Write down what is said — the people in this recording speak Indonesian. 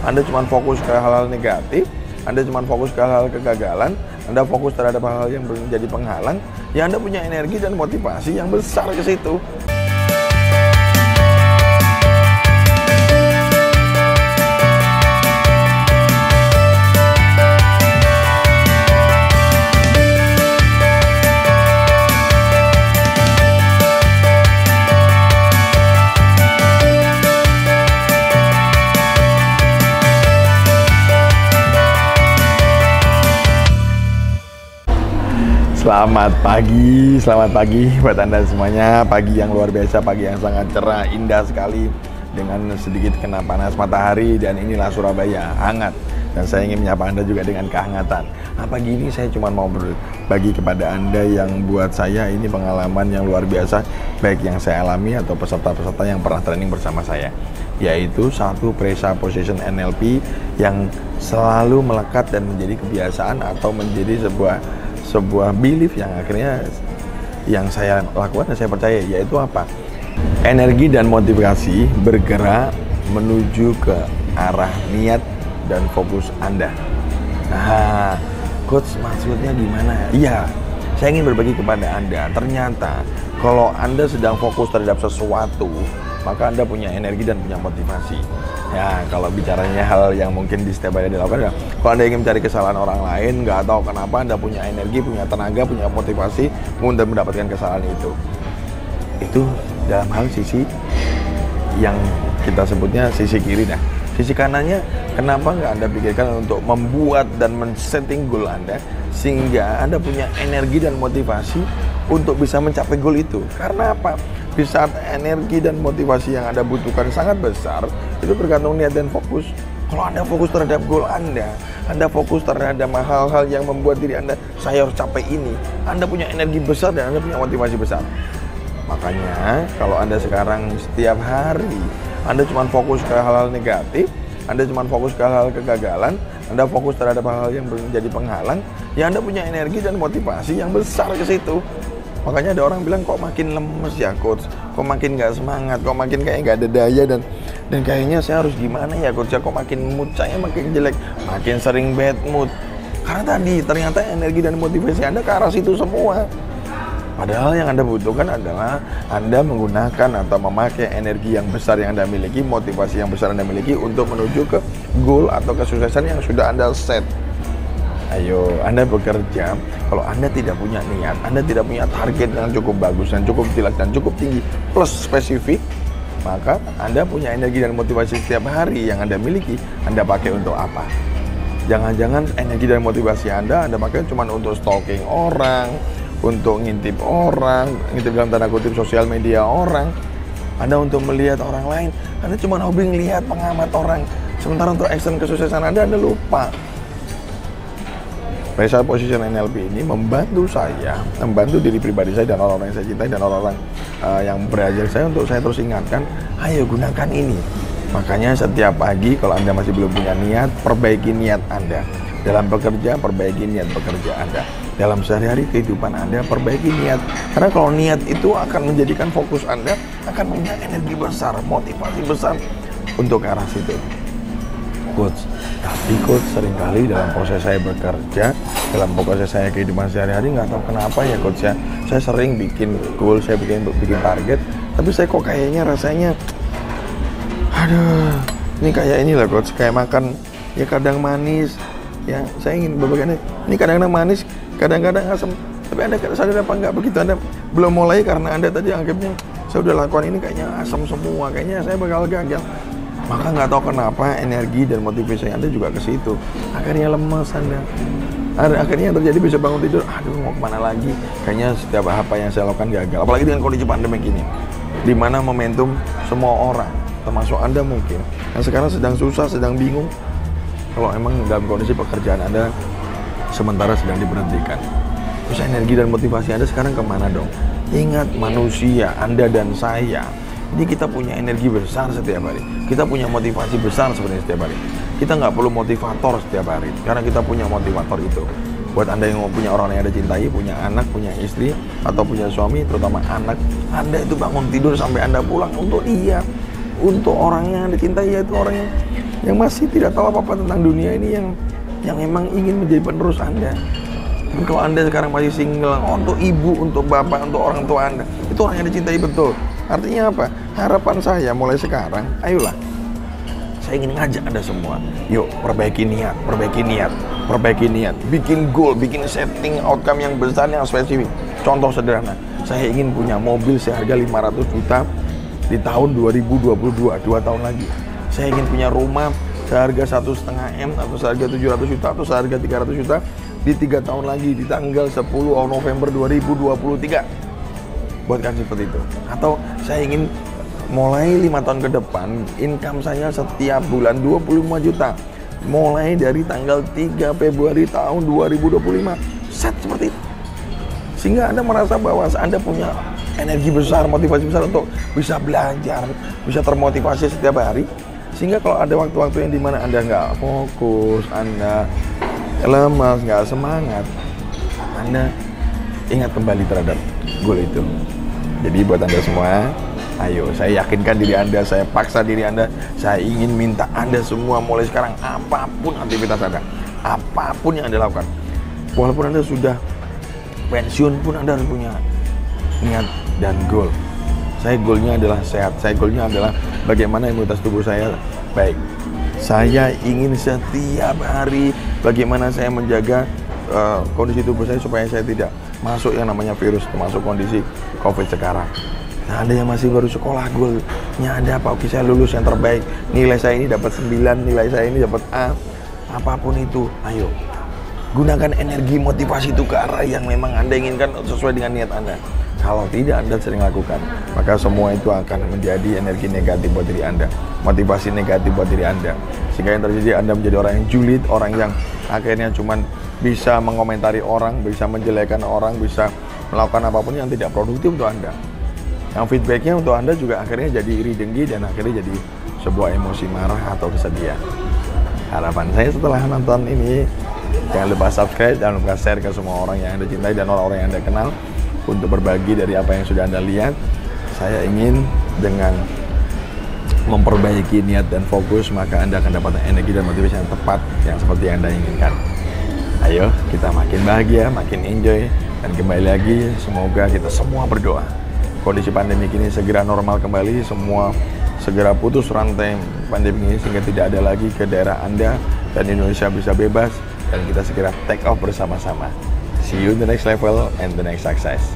Anda cuma fokus ke hal-hal negatif, Anda cuma fokus ke hal-hal kegagalan, Anda fokus terhadap hal-hal yang menjadi penghalang, ya Anda punya energi dan motivasi yang besar ke situ. Selamat pagi buat Anda semuanya. Pagi yang luar biasa, pagi yang sangat cerah, indah sekali dengan sedikit kena panas matahari, dan inilah Surabaya, hangat. Dan saya ingin menyapa Anda juga dengan kehangatan. Pagi ini saya cuma mau berbagi kepada Anda yang buat saya ini pengalaman yang luar biasa, baik yang saya alami atau peserta-peserta yang pernah training bersama saya, yaitu satu presupposition NLP yang selalu melekat dan menjadi kebiasaan atau menjadi sebuah belief yang akhirnya yang saya lakukan dan saya percaya, yaitu apa? Energi dan motivasi bergerak menuju ke arah niat dan fokus Anda. Nah, coach, maksudnya gimana? Iya, saya ingin berbagi kepada Anda. Ternyata kalau Anda sedang fokus terhadap sesuatu, maka Anda punya energi dan punya motivasi. Ya, kalau bicaranya hal yang mungkin di setiap hari dilakukan, kalau Anda ingin mencari kesalahan orang lain, nggak tahu kenapa Anda punya energi, punya tenaga, punya motivasi untuk mendapatkan kesalahan itu. Itu dalam hal sisi yang kita sebutnya sisi kiri. Nah, sisi kanannya, kenapa nggak Anda pikirkan untuk membuat dan men-setting goal Anda, sehingga Anda punya energi dan motivasi untuk bisa mencapai goal itu. Karena apa? Di saat energi dan motivasi yang Anda butuhkan sangat besar, itu bergantung niat dan fokus. Kalau Anda fokus terhadap goal Anda fokus terhadap hal-hal yang membuat diri Anda, saya harus capai ini, Anda punya energi besar dan Anda punya motivasi besar. Makanya kalau Anda sekarang setiap hari Anda cuma fokus ke hal-hal negatif, Anda cuma fokus ke hal-hal kegagalan, Anda fokus terhadap hal-hal yang menjadi penghalang, ya Anda punya energi dan motivasi yang besar ke situ. Makanya ada orang bilang, kok makin lemes ya coach, kok makin gak semangat, kok makin kayak gak ada daya, dan kayaknya saya harus gimana ya coach ya, kok makin mood saya makin jelek, makin sering bad mood. Karena tadi ternyata energi dan motivasi Anda ke arah situ semua. Padahal yang Anda butuhkan adalah Anda menggunakan atau memakai energi yang besar yang Anda miliki, motivasi yang besar Anda miliki untuk menuju ke goal atau kesuksesan yang sudah Anda set. Ayo, Anda bekerja, kalau Anda tidak punya niat, Anda tidak punya target yang cukup bagus dan cukup jelas dan cukup tinggi plus spesifik, maka Anda punya energi dan motivasi setiap hari yang Anda miliki, Anda pakai untuk apa? Jangan-jangan energi dan motivasi Anda pakai cuma untuk stalking orang, untuk ngintip orang, ngintip dalam tanda kutip sosial media orang, Anda untuk melihat orang lain, Anda cuma hobi ngelihat, pengamat orang, sementara untuk action kesuksesan Anda lupa. Presupposition NLP ini membantu saya, membantu diri pribadi saya dan orang-orang yang saya cintai dan orang-orang yang berajar saya untuk saya terus ingatkan, ayo gunakan ini. Makanya setiap pagi kalau Anda masih belum punya niat, perbaiki niat Anda. Dalam bekerja, perbaiki niat bekerja Anda. Dalam sehari-hari kehidupan Anda, perbaiki niat. Karena kalau niat itu akan menjadikan fokus Anda, akan punya energi besar, motivasi besar untuk ke arah situ. Coach, tapi coach, seringkali dalam proses saya bekerja, dalam proses saya kehidupan sehari-hari, nggak tahu kenapa ya coach ya, saya sering bikin goal, saya bikin target, tapi saya kok kayaknya rasanya, aduh, ini kayak inilah coach, kayak makan ya kadang manis, ya saya ingin berbagi ini kadang-kadang manis, kadang-kadang asam, tapi Anda sadar apa nggak begitu Anda belum mulai karena Anda tadi anggapnya saya udah lakukan ini kayaknya asam semua, kayaknya saya bakal gagal. Maka nggak tahu kenapa energi dan motivasi Anda juga ke situ. Akhirnya lemas Anda. Akhirnya yang terjadi bisa bangun tidur, aduh mau kemana lagi? Kayaknya setiap apa yang saya lakukan gagal. Apalagi dengan kondisi pandemi ini, di mana momentum semua orang, termasuk Anda mungkin, yang sekarang sedang susah, sedang bingung. Kalau emang dalam kondisi pekerjaan Anda sementara sedang diberhentikan, terus energi dan motivasi Anda sekarang kemana dong? Ingat, manusia, Anda dan saya, ini kita punya energi besar setiap hari. Kita punya motivasi besar sebenarnya setiap hari. Kita nggak perlu motivator setiap hari, karena kita punya motivator itu. Buat Anda yang punya orang yang Anda cintai, punya anak, punya istri, atau punya suami, terutama anak, Anda itu bangun tidur sampai Anda pulang untuk dia, untuk orang yang Anda cintai, yaitu orang yang yang masih tidak tahu apa-apa tentang dunia ini, yang memang ingin menjadi penerus Anda. Dan kalau Anda sekarang masih single, untuk ibu, untuk bapak, untuk orang tua Anda, itu orang yang dicintai betul. Artinya apa? Harapan saya mulai sekarang, ayolah, saya ingin ngajak Anda semua, yuk perbaiki niat, perbaiki niat, perbaiki niat, bikin goal, bikin setting outcome yang besar, yang spesifik. Contoh sederhana, saya ingin punya mobil seharga 500 juta di tahun 2022, 2 tahun lagi. Saya ingin punya rumah seharga 1,5 M atau seharga 700 juta atau seharga 300 juta di 3 tahun lagi, di tanggal 10 November 2023. Buatkan seperti itu. Atau saya ingin mulai 5 tahun ke depan, income saya setiap bulan 25 juta. Mulai dari tanggal 3 Februari tahun 2025. Set seperti itu. Sehingga Anda merasa bahwa Anda punya energi besar, motivasi besar untuk bisa belajar, bisa termotivasi setiap hari. Sehingga kalau ada waktu-waktu yang dimana Anda nggak fokus, Anda lemas, nggak semangat, Anda ingat kembali terhadap goal itu. Jadi buat Anda semua, ayo, saya yakinkan diri Anda, saya paksa diri Anda, saya ingin minta Anda semua mulai sekarang, apapun aktivitas Anda, apapun yang Anda lakukan, walaupun Anda sudah pensiun pun Anda harus punya niat dan goal. Saya goalnya adalah sehat, saya goalnya adalah bagaimana imunitas tubuh saya baik. Saya ingin setiap hari bagaimana saya menjaga kondisi tubuh saya supaya saya tidak masuk yang namanya virus, termasuk kondisi COVID sekarang. Nah, Anda yang masih baru sekolah, goalnya Anda apa? Oke, saya lulus yang terbaik, nilai saya ini dapat 9, nilai saya ini dapat A, apapun itu, ayo gunakan energi motivasi itu ke arah yang memang Anda inginkan sesuai dengan niat Anda. Kalau tidak Anda sering lakukan, maka semua itu akan menjadi energi negatif buat diri Anda, motivasi negatif buat diri Anda. Sehingga yang terjadi Anda menjadi orang yang julid, orang yang akhirnya cuman bisa mengomentari orang, bisa menjelekan orang, bisa melakukan apapun yang tidak produktif untuk Anda. Yang feedbacknya untuk Anda juga akhirnya jadi iri dengki dan akhirnya jadi sebuah emosi marah atau kesedihan. Harapan saya setelah nonton ini, jangan lupa subscribe, jangan lupa share ke semua orang yang Anda cintai dan orang-orang yang Anda kenal untuk berbagi dari apa yang sudah Anda lihat. Saya ingin dengan memperbaiki niat dan fokus, maka Anda akan dapat energi dan motivasi yang tepat yang seperti yang Anda inginkan. Ayo, kita makin bahagia, makin enjoy, dan kembali lagi, semoga kita semua berdoa kondisi pandemi ini segera normal kembali, semua segera putus rantai pandemi ini sehingga tidak ada lagi ke daerah Anda dan Indonesia bisa bebas, dan kita segera take off bersama-sama. See you in the next level and the next success.